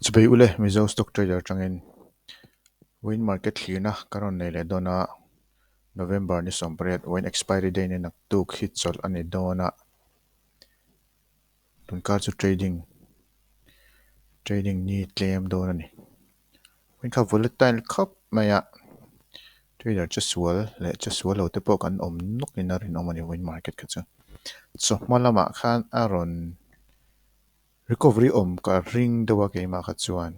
Chbei ule Mizo Stock Trader changin win market Thlirna karon nei le dona November ni sompret win expiry day ni nak tuk hit sol ani dona tun kar chu trading ni claim dona ni win kha volatile khop maya trader just swal lo te po kan om nok ni narin omani win market ka chu so malama khan aron recovery ka ring dewa ke ma kha chuan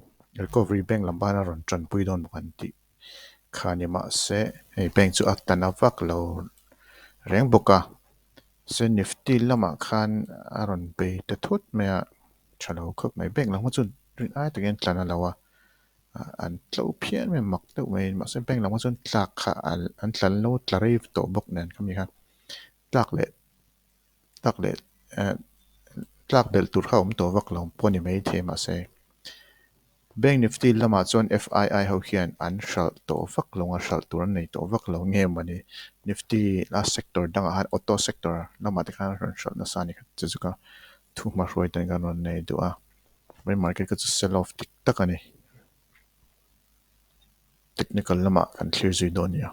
recovery bank lambana ron tran pui don kan ti khani ma se ei bank chu atana vak lo reng boka se nifty lama khan aron pe te thut mea chalo khop mai bank lama chu rin ai taken tlana lawa an tlo phian me mak te mai ma se bank lama chun tlak kha an tlan lo tlarei to bok nen kami kha tlak le tlak le tlak del tur kha to vak lo poni mai the ma se bank nifty lama chuan FII ho hian an shal to vak longa shal tur nei to vak lo nge mani nifty last sector dang han auto sector lama te khan ron shal na sani chu chu ka thu ma roi tan kan ron nei do a mai market ka chu sell off tik takani technical lama kan clear zui do nia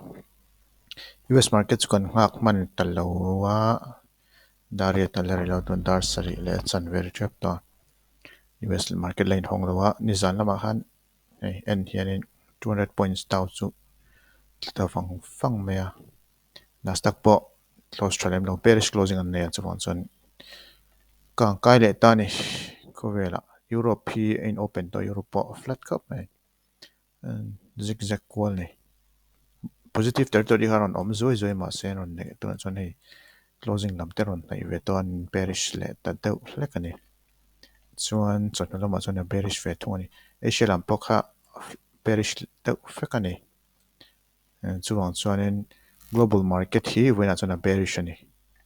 US market chu kan ngak man talowa daria talari lo ton dar sari le chan ver trap to US market line hong lawa nizan lama khan en hianin 200 points down chu ta fang mea Nasdaq po close tralem lo bearish closing an nei chu chuan kang kai le ta ni ko vela Europe hi in open to Europe po flat cup mai zigzag wall ni positive territory haron om zoi ma sen ron ne to chuan hei closing lam te ron nei ve to an bearish le ta deuh hlek ani chuan chon lama chuan bearish ve thung ani Asia lam pokha bearish deuh fek ani chuang chuanin global market hi wena chuan bearish ani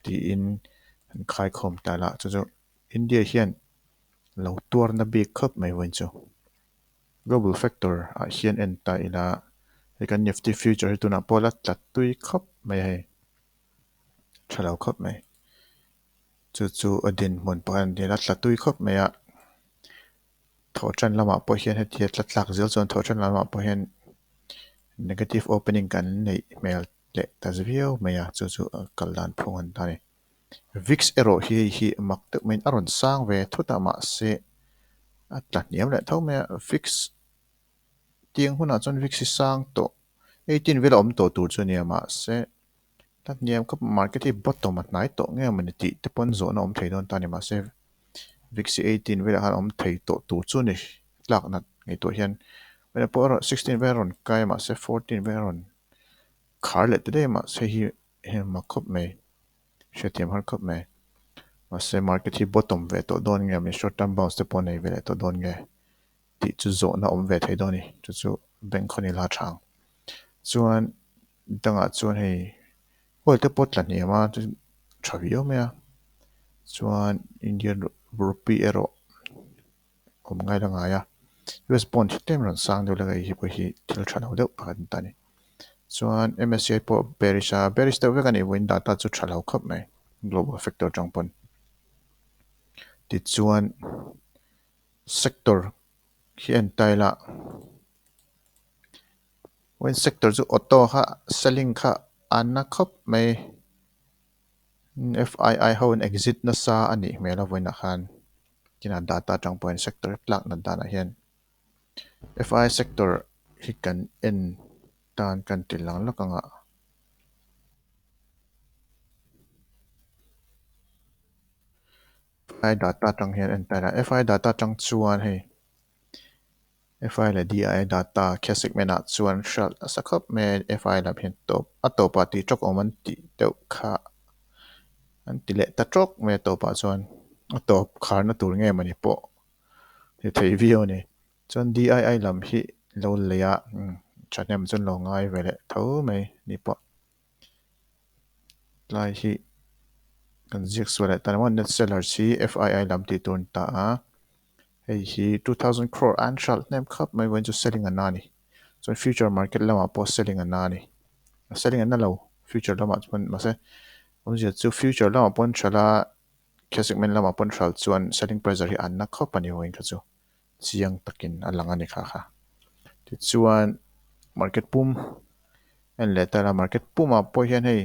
ti in khai khom ta la chu India hian lo tuar na big khop mai wen chu global factor a hian en ta ila kan nifty future tuna pola tlat tui khop mai hai thalo khop mai chu adin mon pan de la tlat tui khop mai a thotran lama po hian hetia tlatlak zel chon thotran lama po hian negative opening kan nei mail le tazvio maya chu kaldan phungan tani VIX ero hi mak te main aron sang ve thuta ma se atlat niam le thau me VIX tiang huna chon VIX sang to 18 vela om to tur chu niama se tat niam ka market hi bottom at nai to nge mani ti te pon zo na om thei don tani ma se VIX 18 vela han om thei to tur chu ni tlak na ngai to hian vela po 16 vela ron kai ma se 14 vela ron khar le te ma se hi ma khop me shetiam har khop me ma se market hi bottom ve to don nge mi short term bounce te pon nei vela to don nge ti chu zo na om ve thei doni chu bank khoni la thang chuan danga chuan hei hol te pot lan ni ma thavio me a chuan Indian rupee ero om ngai la nga ya US bond tem ran sang de la hi po hi thil than ho de pakhat tani chuan MSCI po bearish te vekani win data chu thalo khop mai global factor changpon ti chuan sector hi en taila when sector chu auto ha selling kha anna khop mai FII ho an exit na sa ani mela voina khan kina data tang point sector plak na dana hian FI sector hi kan en tan kan tilang lakanga FI data tang hian en tara FI data tang chuan hei FI la DI data classic mena chuan shal asakhop me FI la phen top atopa ti chok oman ti deuh kha an tile ta chok me topa chuan atop khar na tur nge mani po he thei vio ni chuan DII lam hi lo leya chanem chun lo ngai vele tho mai ni po lai hi kan zik swala tanwan net seller si FII lam ti tun ta a hei hi 2000 crore an shal nem khap mai when you selling anani so future market lama po selling anani selling an lo future lama chun ma se on je chu future lama pon chala classic men lama pon shal chuan selling price hi an na khop ani hoin kha chu chiang takin alangani kha kha ti chuan market pum en le tala market puma po hian hei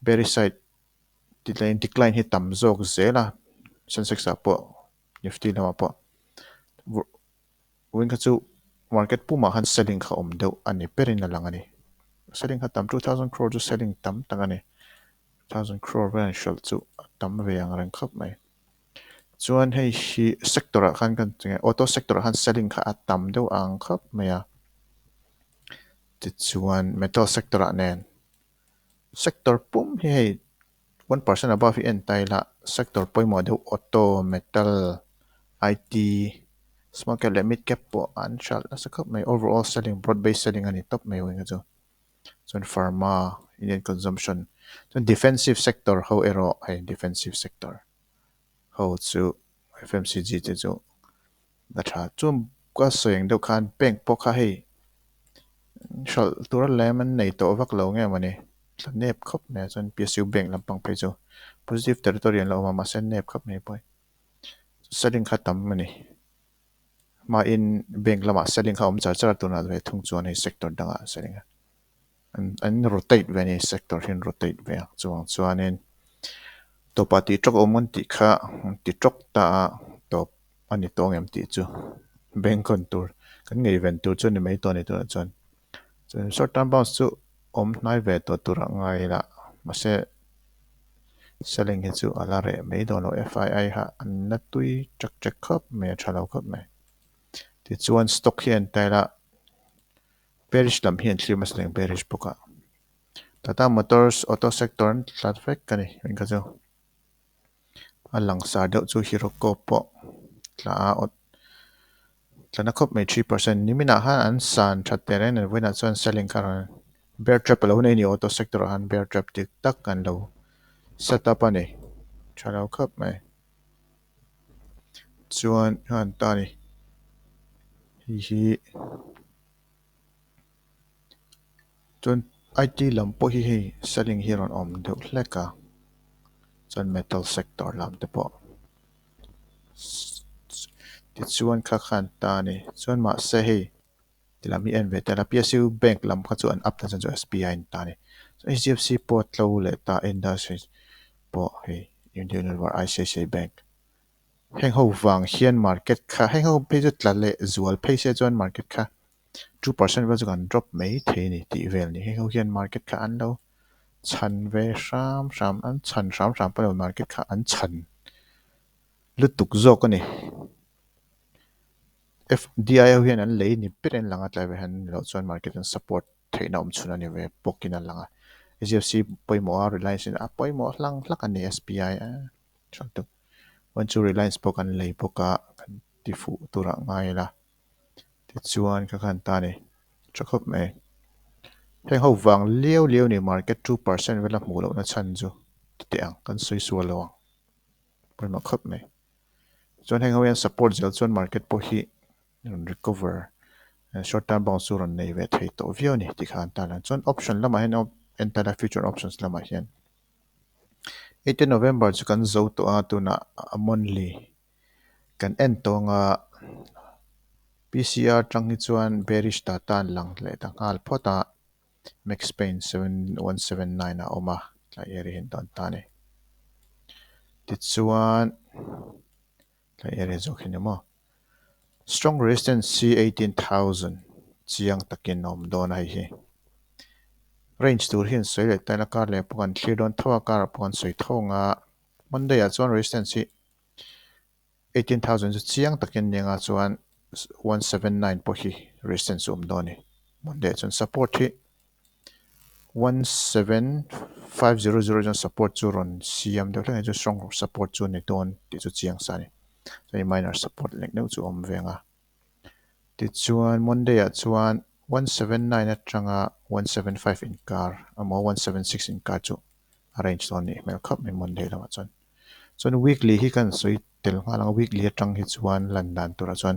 beisei decline hi tam zawk zela sensex a po nifty lama po wing kha chu market puma han selling kha om deuh ani perin alangani selling kha tam 2000 crore chu selling tam tangani 1000 crore ban shol chu tam ve ang rang khap mai chuan hei hi sector a khan kan chinga auto sector han selling kha atam deuh ang khap mai a ti chuan metal sector a nen sector pum hi hei 1% above hi entai la sector poimo deuh auto metal IT small cap le mid cap po an shal asa khap mai overall selling broad based selling ani top mai wing chu chuan pharma Indian consumption chuan defensive sector ho ero hei defensive sector ho chu FMCG te chu da tha chum ka soeng deuh khan bank po kha hei shal tura lemon nei to vak lo nge mani nep khop ne chuan PSU bank lampang phei chu positive territory an lo ma sen nep khop nei poi selling kha tam mani ma in bank lama selling kha om char char tu na ve thung chuan hei sector danga selling an rotate ve ni sector hin rotate ve chuanin to party chok omon ti kha ti chok ta top ani tong em ti chu bank contour kan ngei ven tur chu ni mai to ni tu chuan short term bounce chu om nai ve to tura ngai la ma se selling hi chu ala re mai do lo FII ha an na tui chak chak khop me thalo khop me ti chuan stock hian ta la bearish lam hian thlir ma selling bearish poka Tata Motors auto sector tlat vek kani ring ka chu alang sa deuh chu Hiroko po tla tlana khop mai 3% nimina han an san thateren an wina chuan selling karon bear trap lo nei ni auto sector han bear trap tik tak kan lo set up ani thalo khop mai chuan han ta ni hi chuan IT lam po hi selling here on om deuh hleka chuan metal sector lam te po ti chuan kha khan ta ni chuan ma se hei tilami en ve tela PSU bank lam kha chu an up ta chu SBI in ta ni so HDFC po tlo le ta industry po hei Indian River ICICI bank heng ho wang hian market kha heng ho pe chu tla le zual phei se chuan market kha 2% wa chu kan drop mai the ni ti vel ni heng ho hian market kha an lo chan ve sham an chan pa lo market kha an chan lutuk zo ko ni FDI hian an lei ni piren langa tlai ve han lo chuan market an support theina om chuna ni ve pokin an langa HDFC poimo a Reliance in a poimo hlang hlak ani SBI a chantuk wan chu Reliance pok an lei poka kan ti fu tura ngai la ti chuan kha khan ta ni chakhop me heng ho wang lieu ni market 2% vela hmu lo na chan chu ti ang kan soi sual lo poimo khop me chuan heng ho yan support zel chuan market po hi recover short term bounce chu ron nei ve thei to view ni ti khan ta lan chuan option lama hen entire future options lama hian 18 November chu kan zo to a tuna monthly kan end to nga PCR tang hi chuan bearish ta tan lang le ta ngal phota max pain 7179 a oma la eri hin don ta ni ti chuan la eri zo khin mo strong resistance C 18,000 chiang takin nom don hai hi range tur hian soi le taina kar le pokan thlir don thawa kar pokan soi thonga monday a chuan resistance hi 18,000 chu chiang takin ninga chuan 179 po hi resistance doni monday chuan support hi 17500 chuan support chu ron siam deuh hleng chu strong support chu ni don ti chu chiang sa ni so minor support lek neu chu om venga ti chuan monday a chuan 179 atanga 175 in car amo 176 in car chu arrange don ni mel khap me monday lama chuan weekly hi kan soi tel ngalang weekly atang hi chuan landan tura chuan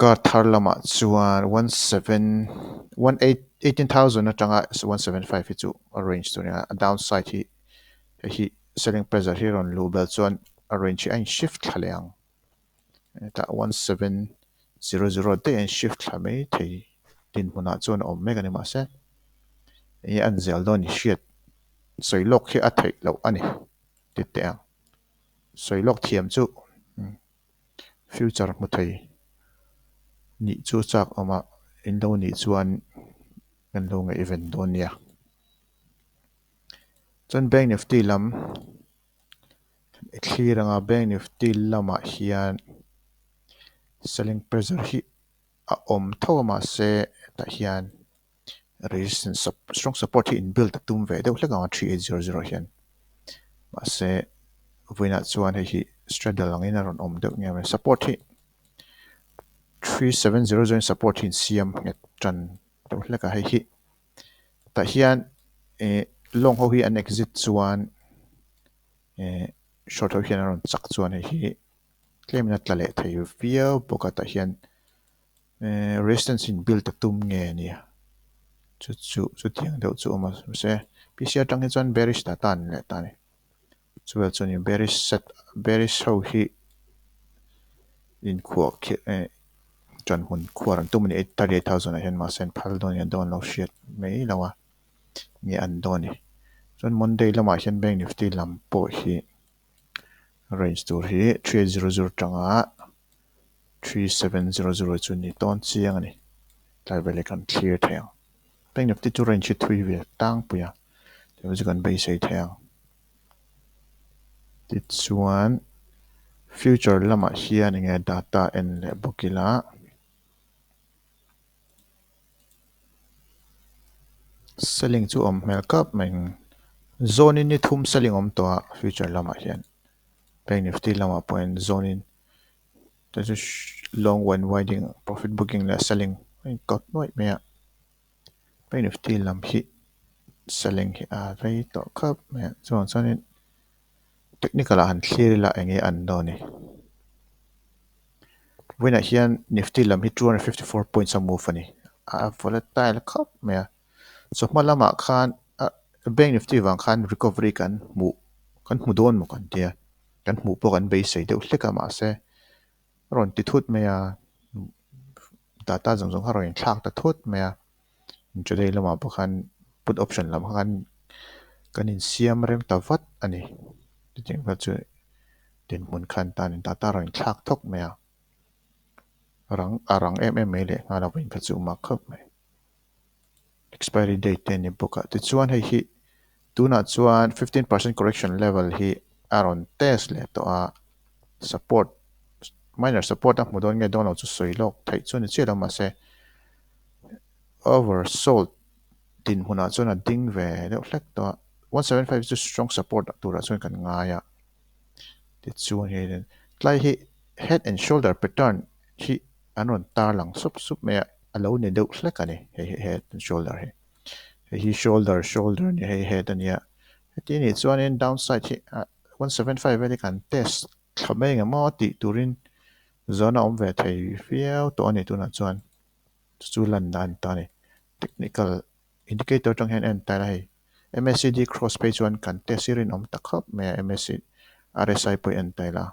car thar lama chuan 18,000 atanga 175 hi chu arrange tu a downside hi selling pressure here on low bell chuan arrange hi ein shift thaleang ta 1700 te en shift thla mai thei tin huna chuan om mek ani ma se e an zel don ni hriat soilok hi a thei lo ani ti te ang soilok thiam chu future mu thei ni chu chak ama in lo ni chuan kan lo ngai event don nia chuan bank nifty lam thliranga bank nifty lama hian selling pressure hi a om tho ma se ta hian resistance strong support hi in build tum ve deuh hleka 3800 hian ma se voina chuan hi straddle angin a ron om deuh nge support hi 3700 support hin siam nget tran deuh hleka hi ta hian long ho hi an exit chuan short ho hian a ron chak chuan hi claim na tlale thei viau boka ta hian resistance in build tum nge nia chu tiang deuh chu ama se pcr tang hi chuan bearish ta tan le ta ni chuwel chuan in bearish ho hi in khuak tran hun khuar an tumani 38,000 a hian ma sen phal don yan don lo hriat mei lawa nge an don ni chuan monday lama hian bank nifty lam po hi range tur hi 3800 tanga 3700 chu ni ton chiang ani tlai vele kan clear theng bank nifty chu range hi thui ve tang puya te chu kan beisei theng ti chuan future lama hian nge data en le bokila selling chu om hmel kap mai zone in ni thum selling om to future lama hian bank nifty lama point zone in there's a long one winding profit booking la selling got noi me bank nifty lam hi selling hi a rei to kap me chuan in technical han clear la enge an do ni when a hian nifty lam hi 254 points a move ani a volatile kap me so malama khan bank nifty wang khan recovery kan mu don mo kan tia kan mu po kan beisei deuh hleka ma se ron ti thut me ya data zong haroin thlak ta thut me ya today lama po khan put option lam khan kan in siam rem ta vat ani ti ting va chu tin mun khan tan data roin thlak thok me ya arang me le ngala win ka chu ma khop me expiry date ten ni boka ti chuan hi tuna chuan 15% correction level hi aron test le to a support minor support a mudon nge don chu soilok thai chu ni chela ma se oversold tin huna chuan a ding ve deuh hlek to 175 is strong support tura chuan kan ngaia ti chuan hi tlai hi head and shoulder pattern hi anon tar lang sup me alo ne deuh hlek ani head and shoulder hi shoulder ni head ania ti ni chuan in downside hi 175 veli kan test thlame nga mo ti turin zona om ve thei fiao to ani tuna chuan chu lan dan ta ni technical indicator tang hen en ta lai MACD cross page 1 kan test sirin om takhap me MACD RSI po en ta la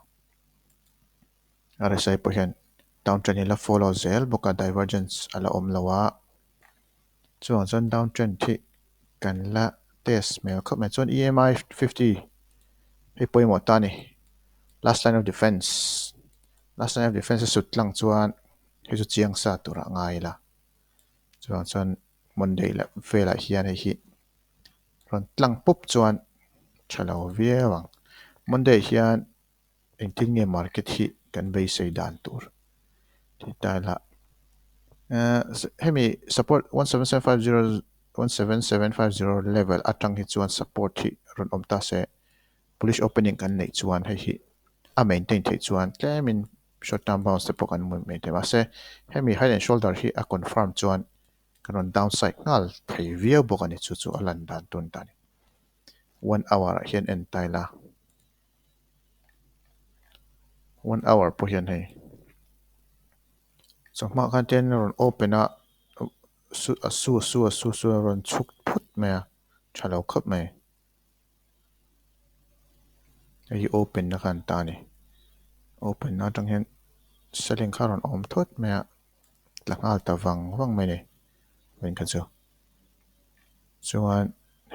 RSI po hen downtrend hi la follow zel boka divergence ala om lawa chuan downtrend thi kan la test me khap me chuan EMI 50 hi poimo ta ni last line of defense sut lang chuan hi chu chiang sa tura ngai la chuan monday la vela hian hi ron tlang pup chuan chalo viewang monday hian engtin nge market hi kan beisei dan tur ti ta la hemi support 17750 17750 level atang hi chuan support hi ron om ta se bullish opening kan nei chuan hi a maintain thei chuan tlemin short term bounce te pokan mu maintain ma se hemi head and shoulder hi a confirm chuan karon downside ngal thei via bokani chu alan dan tun tani 1 hour hian en taila 1 hour po hian hei so ma kan ten ron open a su ron chuk phut me chalo khop me ei open na kan ta ni open na tang hian selling kha ron om thot me a tlangal ta wang mai ni wen ka chu chuan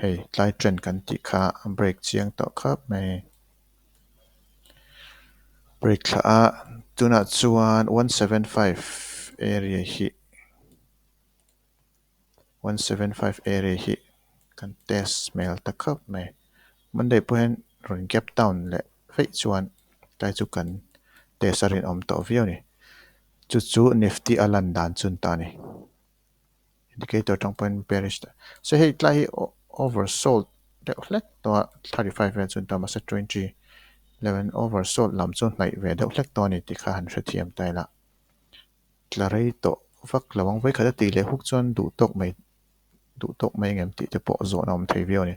hei tlai trend kan ti kha break chiang to khap mai break thla a tuna chuan 175 area hi 175 area hi kan test mail ta khap mai monday pohen ron gap down le fei chuan tai chu kan test arin om to view ni chu nifty alan dan chun ta ni indicator tang point bearish ta so hei tlai hi oversold de hlek to 35 ve chun ta ma sa 20 11 oversold lam chun ngai ve de hlek to ni ti kha han hre thiam tai la tlarei to vak lawang vai khada ti le huk chon du tok mai ngem ti te po zo na om thei view ni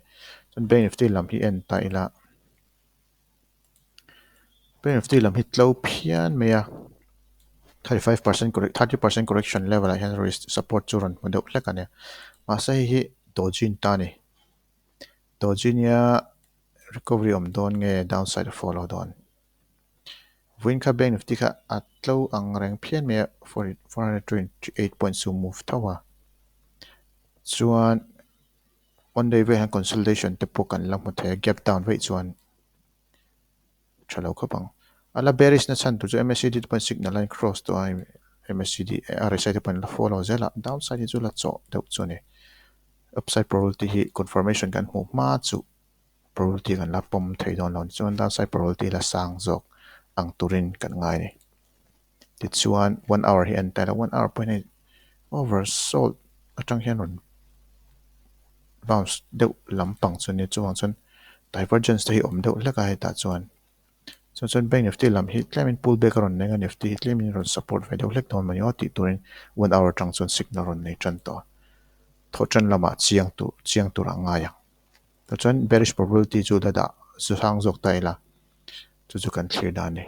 chun bank nifty lam hi en ta ila bank nifty lam hi tlo phian me a 35% correct 30% correction level I can risk support churan mo deuh hlek ania ma sa hi dojin ta ni dojin ya recovery om don nge downside follow don win kha bank nifty kha atlo ang reng phian me 428 points to move thawa chuan one day we han consolidation te po kan lam the gap down ve chuan thalo khapang ala bearish na chan tu chu MACD point signal line cross to I MACD RSI point la follow zela downside chu la cho deuh chu ni upside probability hi confirmation kan hu ma chu probability kan la pom thei don lon chuan downside probability la sang zok ang turin kan ngai ni ti chuan 1 hour hi an ta la 1 hour point oversold atang hian ron bounce deuh lampang chu ni chuang chun divergence te hi om deuh hleka he ta chuan chuan bank nifty lam hi tlemin pullback ron nenga nifty hi tlemin ron support ve deuh hlek ton mani ti turin 1 hour tang chuan signal ron nei tran to tho tran lama chiang tu ranga yang to chuan bearish probability chu da su sang zok ta ila chu kan clear da ni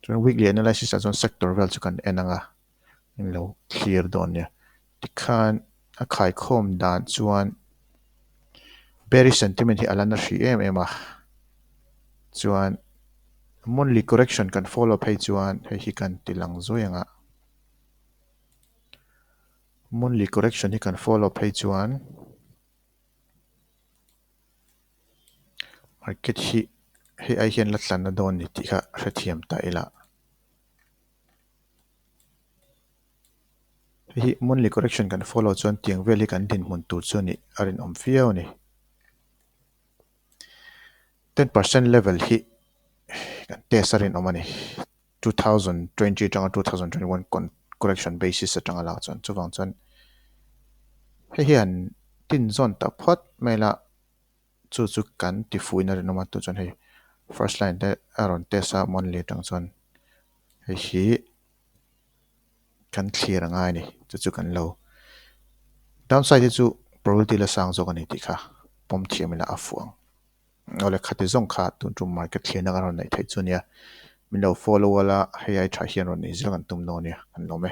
chuan weekly analysis a chuan sector vel chu kan enanga in lo clear don nia tikhan a khai khom dan chuan bearish sentiment hi alana hri em a chuan monthly correction kan follow phei chuan hi kan tilang zoyanga monthly correction hi kan follow phei chuan market hi ai hian la tlan na don ni ti kha hre thiam ta ila hi monthly correction kan follow chuan tiang vel hi kan din mun tur chu ni arin om fiao ni 10% level hi kan test arin omani 2020 tanga 2021 correction basis atanga la chuan chuwang chuan hian tin zone ta phot mela chu kan ti fuina rin oma tu chuan hei first line te aron tesa monthly tang chuan hi kan clear anga ni chu kan lo downside chu probability la sang zo kan ti kha pom thiamina afuang ole khati zong kha tu market clear na ron nei thai chunia min lo follow wala hei ai tha hian ron ni zil kan tum no nia kan lo me